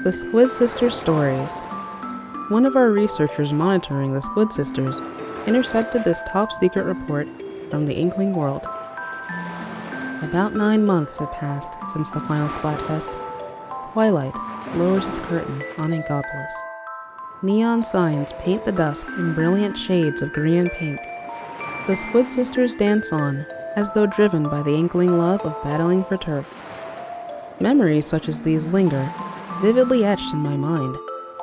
The Squid Sisters Stories. One of our researchers monitoring the Squid Sisters intercepted this top-secret report from the Inkling world. About 9 months had passed since the final Splatfest. Twilight lowers its curtain on Inkopolis. Neon signs paint the dusk in brilliant shades of green and pink. The Squid Sisters dance on, as though driven by the Inkling love of battling for turf. Memories such as these linger, vividly etched in my mind,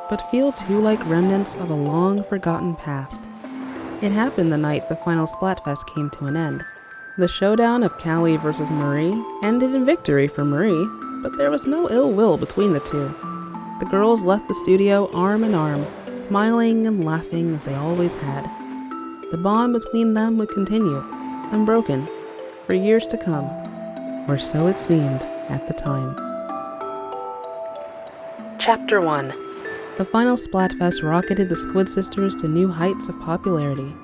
but feel too like remnants of a long-forgotten past. It happened the night the final Splatfest came to an end. The showdown of Callie versus Marie ended in victory for Marie, but there was no ill will between the two. The girls left the studio arm in arm, smiling and laughing as they always had. The bond between them would continue, unbroken, for years to come, or so it seemed at the time. Chapter 1. The final Splatfest rocketed the Squid Sisters to new heights of popularity.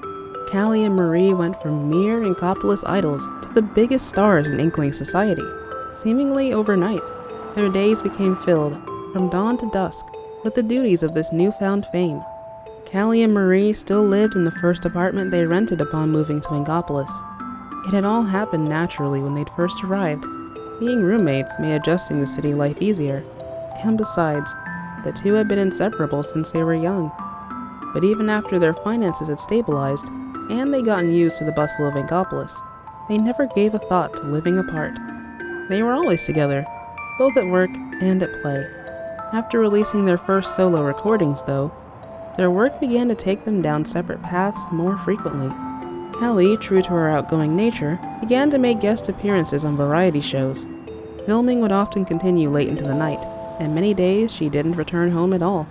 Callie and Marie went from mere Inkopolis idols to the biggest stars in Inkling society. Seemingly overnight, their days became filled, from dawn to dusk, with the duties of this newfound fame. Callie and Marie still lived in the first apartment they rented upon moving to Inkopolis. It had all happened naturally when they'd first arrived. Being roommates made adjusting to city life easier. And besides, the two had been inseparable since they were young. But even after their finances had stabilized, and they gotten used to the bustle of Inkopolis, they never gave a thought to living apart. They were always together, both at work and at play. After releasing their first solo recordings, though, their work began to take them down separate paths more frequently. Callie, true to her outgoing nature, began to make guest appearances on variety shows. Filming would often continue late into the night, and many days she didn't return home at all.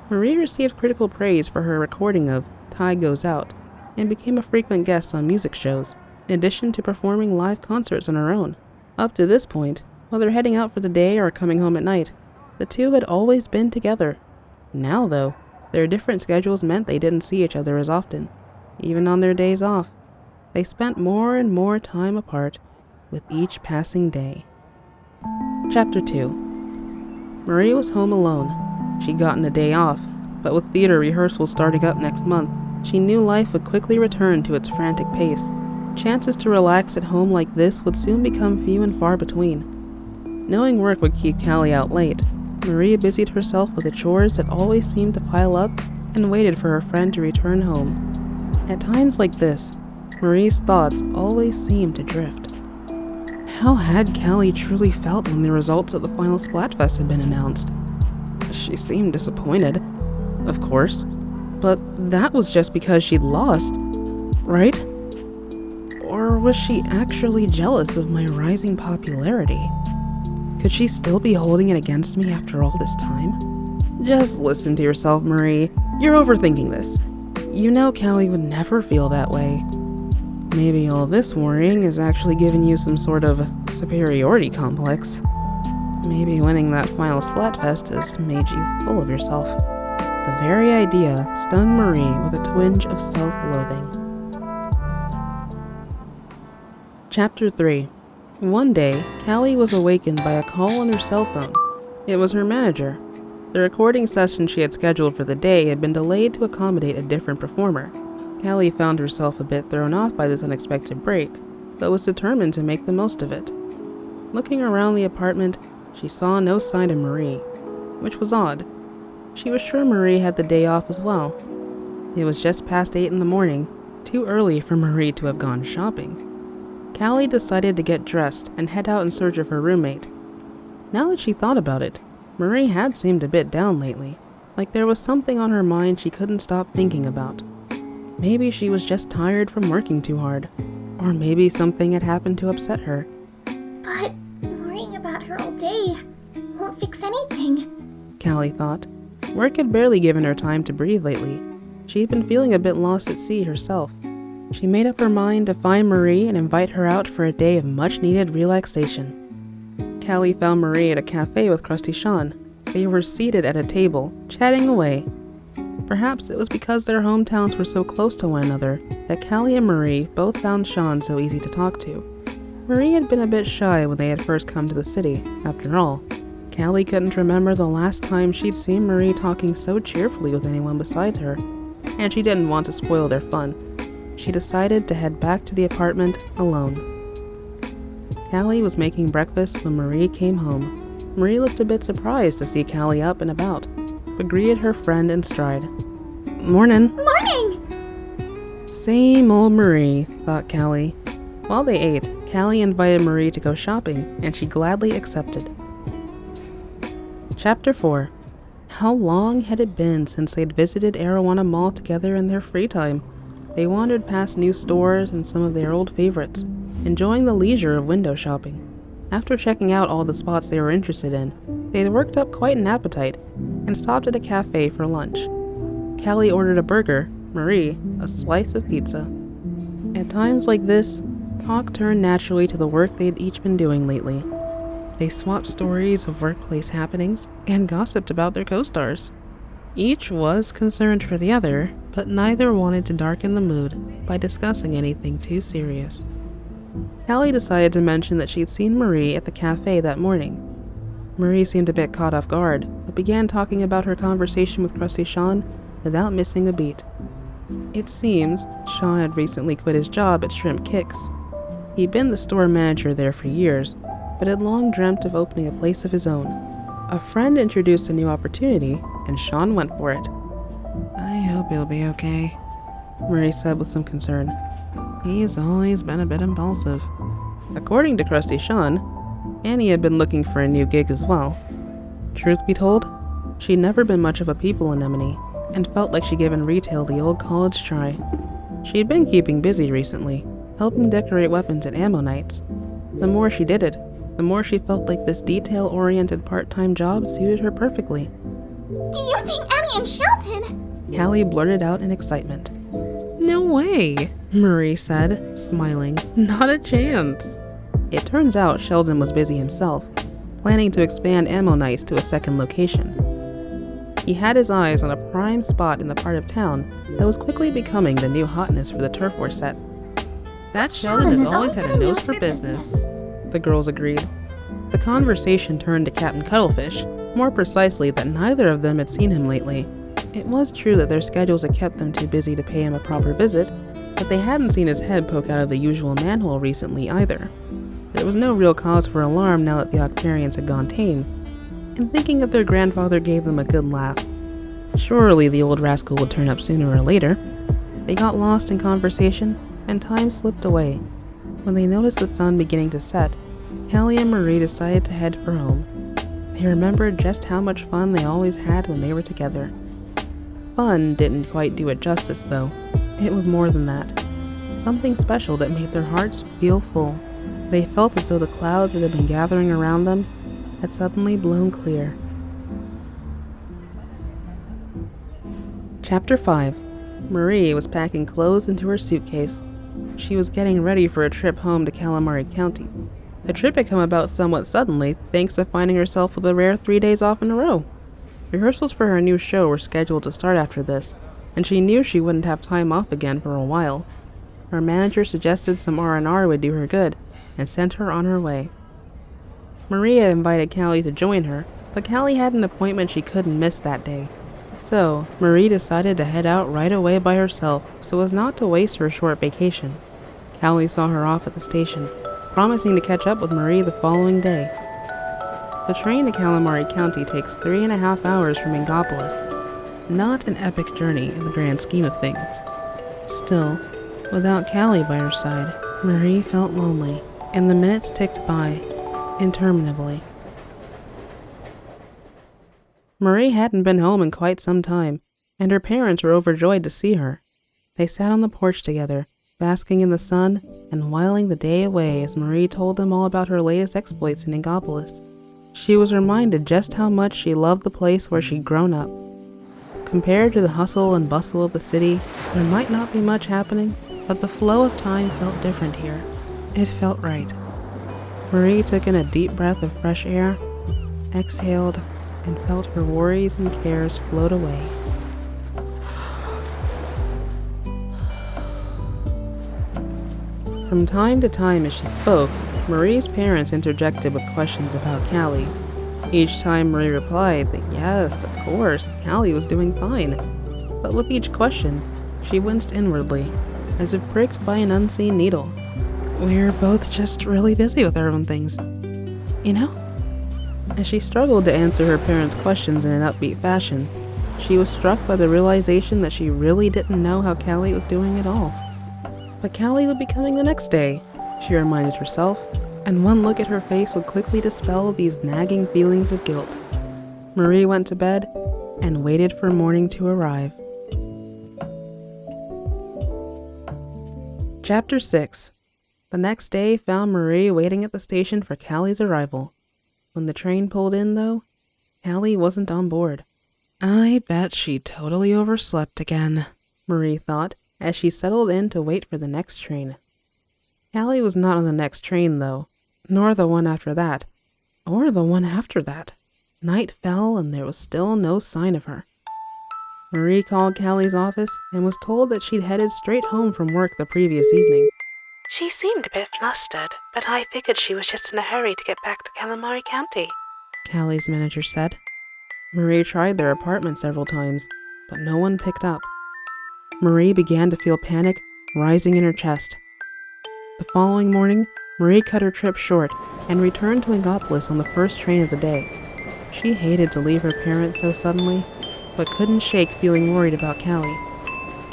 Marie received critical praise for her recording of Tide Goes Out, and became a frequent guest on music shows, in addition to performing live concerts on her own. Up to this point, whether heading out for the day or coming home at night, the two had always been together. Now, though, their different schedules meant they didn't see each other as often. Even on their days off, they spent more and more time apart with each passing day. Chapter 2. Marie was home alone. She'd gotten a day off, but with theater rehearsals starting up next month, she knew life would quickly return to its frantic pace. Chances to relax at home like this would soon become few and far between. Knowing work would keep Callie out late, Marie busied herself with the chores that always seemed to pile up and waited for her friend to return home. At times like this, Marie's thoughts always seemed to drift. How had Callie truly felt when the results of the final Splatfest had been announced? She seemed disappointed, of course, but that was just because she'd lost, right? Or was she actually jealous of my rising popularity? Could she still be holding it against me after all this time? Just listen to yourself, Marie. You're overthinking this. You know Callie would never feel that way. Maybe all this worrying is actually giving you some sort of superiority complex. Maybe winning that final Splatfest has made you full of yourself. The very idea stung Marie with a twinge of self-loathing. Chapter 3. One day, Callie was awakened by a call on her cell phone. It was her manager. The recording session she had scheduled for the day had been delayed to accommodate a different performer. Callie found herself a bit thrown off by this unexpected break, but was determined to make the most of it. Looking around the apartment, she saw no sign of Marie, which was odd. She was sure Marie had the day off as well. It was just past 8 in the morning, too early for Marie to have gone shopping. Callie decided to get dressed and head out in search of her roommate. Now that she thought about it, Marie had seemed a bit down lately, like there was something on her mind she couldn't stop thinking about. Maybe she was just tired from working too hard, or maybe something had happened to upset her. But worrying about her all day won't fix anything, Callie thought. Work had barely given her time to breathe lately. She'd been feeling a bit lost at sea herself. She made up her mind to find Marie and invite her out for a day of much-needed relaxation. Callie found Marie at a cafe with Krusty Sean. They were seated at a table, chatting away. Perhaps it was because their hometowns were so close to one another that Callie and Marie both found Sean so easy to talk to. Marie had been a bit shy when they had first come to the city, after all. Callie couldn't remember the last time she'd seen Marie talking so cheerfully with anyone besides her, and she didn't want to spoil their fun. She decided to head back to the apartment alone. Callie was making breakfast when Marie came home. Marie looked a bit surprised to see Callie up and about, but greeted her friend in stride. "Morning." Morning! Same old Marie, thought Callie. While they ate, Callie invited Marie to go shopping, and she gladly accepted. Chapter 4. How long had it been since they'd visited Arowana Mall together in their free time? They wandered past new stores and some of their old favorites, enjoying the leisure of window shopping. After checking out all the spots they were interested in, they'd worked up quite an appetite and stopped at a cafe for lunch. Callie ordered a burger, Marie a slice of pizza. At times like this, talk turned naturally to the work they'd each been doing lately. They swapped stories of workplace happenings and gossiped about their co-stars. Each was concerned for the other, but neither wanted to darken the mood by discussing anything too serious. Callie decided to mention that she'd seen Marie at the cafe that morning. Marie seemed a bit caught off guard, but began talking about her conversation with Krusty Sean without missing a beat. It seems Sean had recently quit his job at Shrimp Kicks. He'd been the store manager there for years, but had long dreamt of opening a place of his own. A friend introduced a new opportunity, and Sean went for it. "I hope he'll be okay," Marie said with some concern. "He's always been a bit impulsive." According to Krusty Sean, Annie had been looking for a new gig as well. Truth be told, she'd never been much of a people anemone, and felt like she'd given retail the old college try. She'd been keeping busy recently, helping decorate weapons at ammo nights. The more she did it, the more she felt like this detail-oriented part-time job suited her perfectly. Do you think Annie and Shelton? Callie blurted out in excitement. "No way," Marie said, smiling. "Not a chance." It turns out Sheldon was busy himself, planning to expand ammo nights to a second location. He had his eyes on a prime spot in the part of town that was quickly becoming the new hotness for the Turf War set. "That Sheldon has always had a nose for business," the girls agreed. The conversation turned to Captain Cuttlefish, more precisely that neither of them had seen him lately. It was true that their schedules had kept them too busy to pay him a proper visit, but they hadn't seen his head poke out of the usual manhole recently either. There was no real cause for alarm now that the Octarians had gone tame, and thinking that their grandfather gave them a good laugh. Surely the old rascal would turn up sooner or later. They got lost in conversation, and time slipped away. When they noticed the sun beginning to set, Callie and Marie decided to head for home. They remembered just how much fun they always had when they were together. Fun didn't quite do it justice, though. It was more than that. Something special that made their hearts feel full. They felt as though the clouds that had been gathering around them had suddenly blown clear. Chapter 5. Marie was packing clothes into her suitcase. She was getting ready for a trip home to Calamari County. The trip had come about somewhat suddenly, thanks to finding herself with a rare 3 days off in a row. Rehearsals for her new show were scheduled to start after this, and she knew she wouldn't have time off again for a while. Her manager suggested some R&R would do her good, and sent her on her way. Marie had invited Callie to join her, but Callie had an appointment she couldn't miss that day. So, Marie decided to head out right away by herself so as not to waste her short vacation. Callie saw her off at the station, promising to catch up with Marie the following day. The train to Calamari County takes 3.5 hours from Ingopolis. Not an epic journey in the grand scheme of things. Still, without Callie by her side, Marie felt lonely, and the minutes ticked by interminably. Marie hadn't been home in quite some time, and her parents were overjoyed to see her. They sat on the porch together, basking in the sun and whiling the day away as Marie told them all about her latest exploits in Ingopolis. She was reminded just how much she loved the place where she'd grown up. Compared to the hustle and bustle of the city, there might not be much happening, but the flow of time felt different here. It felt right. Marie took in a deep breath of fresh air, exhaled, and felt her worries and cares float away. From time to time as she spoke, Marie's parents interjected with questions about Callie. Each time Marie replied that yes, of course, Callie was doing fine. But with each question, she winced inwardly, as if pricked by an unseen needle. We're both just really busy with our own things, you know? As she struggled to answer her parents' questions in an upbeat fashion, she was struck by the realization that she really didn't know how Callie was doing at all. But Callie would be coming the next day, she reminded herself, and one look at her face would quickly dispel these nagging feelings of guilt. Marie went to bed and waited for morning to arrive. Chapter 6. The next day found Marie waiting at the station for Callie's arrival. When the train pulled in, though, Callie wasn't on board. I bet she totally overslept again, Marie thought, as she settled in to wait for the next train. Callie was not on the next train, though, nor the one after that, or the one after that. Night fell and there was still no sign of her. Marie called Callie's office and was told that she'd headed straight home from work the previous evening. She seemed a bit flustered, but I figured she was just in a hurry to get back to Calamari County, Callie's manager said. Marie tried their apartment several times, but no one picked up. Marie began to feel panic rising in her chest. The following morning, Marie cut her trip short and returned to Inkopolis on the first train of the day. She hated to leave her parents so suddenly, but couldn't shake feeling worried about Callie.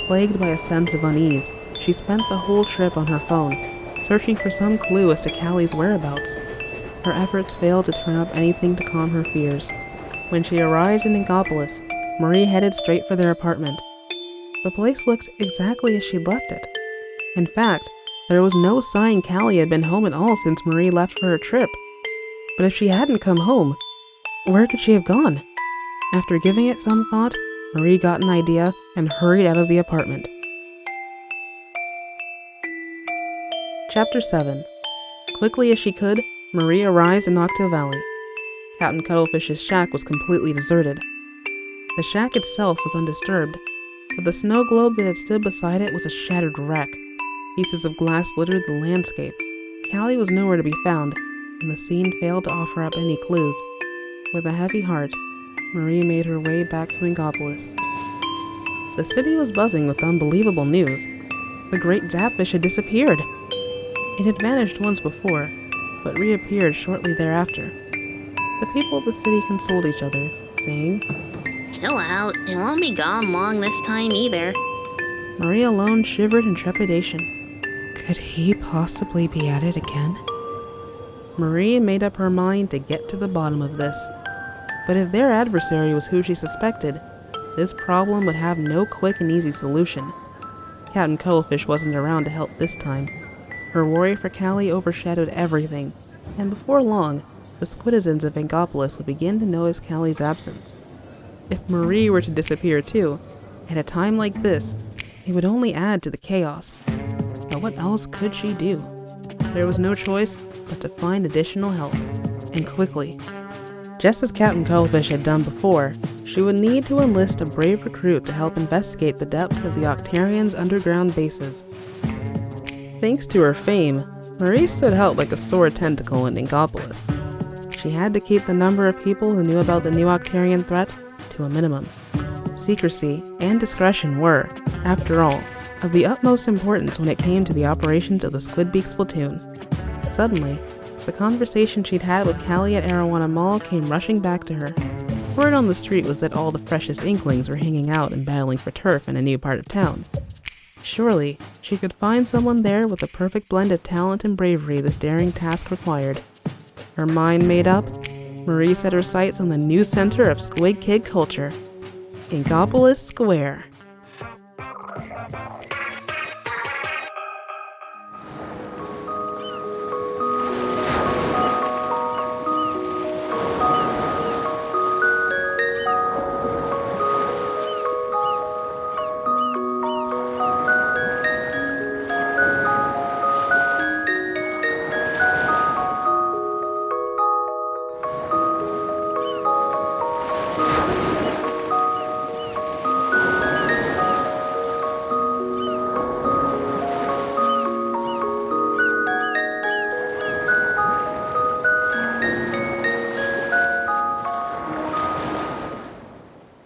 Plagued by a sense of unease, she spent the whole trip on her phone, searching for some clue as to Callie's whereabouts. Her efforts failed to turn up anything to calm her fears. When she arrived in Inkopolis, Marie headed straight for their apartment. The place looked exactly as she'd left it. In fact, there was no sign Callie had been home at all since Marie left for her trip. But if she hadn't come home, where could she have gone? After giving it some thought, Marie got an idea and hurried out of the apartment. Chapter 7. Quickly as she could, Marie arrived in Octo Valley. Captain Cuttlefish's shack was completely deserted. The shack itself was undisturbed, but the snow globe that had stood beside it was a shattered wreck. Pieces of glass littered the landscape. Callie was nowhere to be found, and the scene failed to offer up any clues. With a heavy heart, Marie made her way back to Inkopolis. The city was buzzing with unbelievable news. The great Zapfish had disappeared. It had vanished once before, but reappeared shortly thereafter. The people of the city consoled each other, saying, "Chill out, it won't be gone long this time either." Marie alone shivered in trepidation. Could he possibly be at it again? Marie made up her mind to get to the bottom of this. But if their adversary was who she suspected, this problem would have no quick and easy solution. Captain Cuttlefish wasn't around to help this time. Her worry for Callie overshadowed everything, and before long, the Squidizens of Inkopolis would begin to notice Callie's absence. If Marie were to disappear too, at a time like this, it would only add to the chaos. But what else could she do? There was no choice but to find additional help, and quickly. Just as Captain Cuttlefish had done before, she would need to enlist a brave recruit to help investigate the depths of the Octarians' underground bases. Thanks to her fame, Marie stood out like a sore tentacle in Inkopolis. She had to keep the number of people who knew about the new Octarian threat to a minimum. Secrecy and discretion were, after all, of the utmost importance when it came to the operations of the Squidbeak Splatoon. Suddenly, the conversation she'd had with Callie at Arowana Mall came rushing back to her. Word on the street was that all the freshest Inklings were hanging out and battling for turf in a new part of town. Surely, she could find someone there with the perfect blend of talent and bravery this daring task required. Her mind made up, Marie set her sights on the new center of Squid Kid culture, Inkopolis Square.